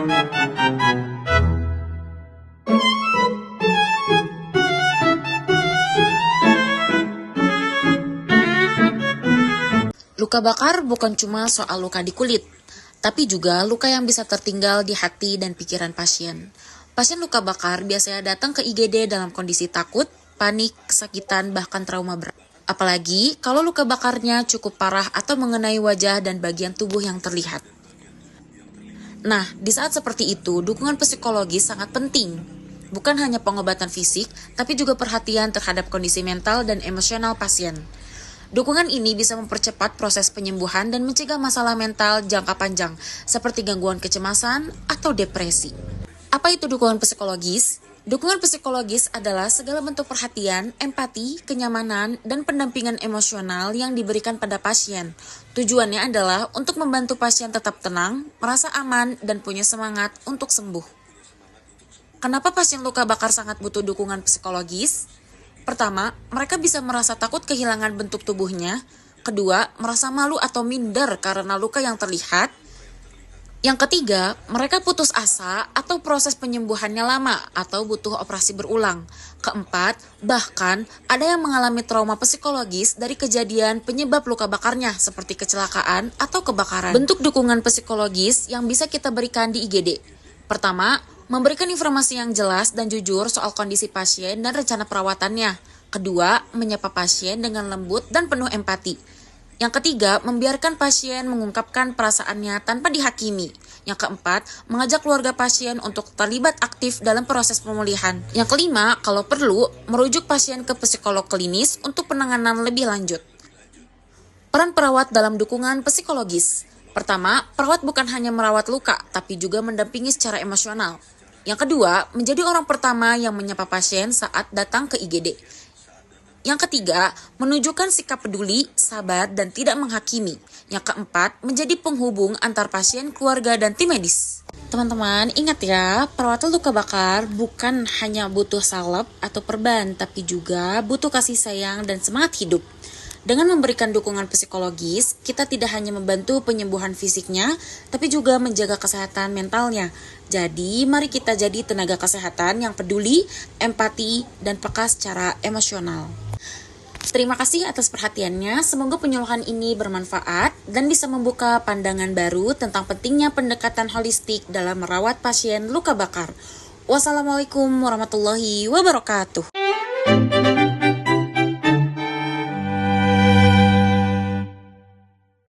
Luka bakar bukan cuma soal luka di kulit, tapi juga luka yang bisa tertinggal di hati dan pikiran pasien. Pasien luka bakar biasanya datang ke IGD dalam kondisi takut, panik, kesakitan, bahkan trauma berat. Apalagi kalau luka bakarnya cukup parah atau mengenai wajah dan bagian tubuh yang terlihat. Nah, di saat seperti itu, dukungan psikologis sangat penting. Bukan hanya pengobatan fisik, tapi juga perhatian terhadap kondisi mental dan emosional pasien. Dukungan ini bisa mempercepat proses penyembuhan dan mencegah masalah mental jangka panjang, seperti gangguan kecemasan atau depresi. Apa itu dukungan psikologis? Dukungan psikologis adalah segala bentuk perhatian, empati, kenyamanan, dan pendampingan emosional yang diberikan pada pasien. Tujuannya adalah untuk membantu pasien tetap tenang, merasa aman, dan punya semangat untuk sembuh. Kenapa pasien luka bakar sangat butuh dukungan psikologis? Pertama, mereka bisa merasa takut kehilangan bentuk tubuhnya. Kedua, merasa malu atau minder karena luka yang terlihat. Yang ketiga, mereka putus asa atau proses penyembuhannya lama atau butuh operasi berulang. Keempat, bahkan ada yang mengalami trauma psikologis dari kejadian penyebab luka bakarnya seperti kecelakaan atau kebakaran. Bentuk dukungan psikologis yang bisa kita berikan di IGD. Pertama, memberikan informasi yang jelas dan jujur soal kondisi pasien dan rencana perawatannya. Kedua, menyapa pasien dengan lembut dan penuh empati. Yang ketiga, membiarkan pasien mengungkapkan perasaannya tanpa dihakimi. Yang keempat, mengajak keluarga pasien untuk terlibat aktif dalam proses pemulihan. Yang kelima, kalau perlu, merujuk pasien ke psikolog klinis untuk penanganan lebih lanjut. Peran perawat dalam dukungan psikologis. Pertama, perawat bukan hanya merawat luka, tapi juga mendampingi secara emosional. Yang kedua, menjadi orang pertama yang menyapa pasien saat datang ke IGD. Yang ketiga, menunjukkan sikap peduli, sabar, dan tidak menghakimi. Yang keempat, menjadi penghubung antar pasien, keluarga, dan tim medis. Teman-teman, ingat ya, perawat luka bakar bukan hanya butuh salep atau perban, tapi juga butuh kasih sayang dan semangat hidup. Dengan memberikan dukungan psikologis, kita tidak hanya membantu penyembuhan fisiknya, tapi juga menjaga kesehatan mentalnya. Jadi, mari kita jadi tenaga kesehatan yang peduli, empati, dan peka secara emosional. Terima kasih atas perhatiannya, semoga penyuluhan ini bermanfaat dan bisa membuka pandangan baru tentang pentingnya pendekatan holistik dalam merawat pasien luka bakar. Wassalamualaikum warahmatullahi wabarakatuh.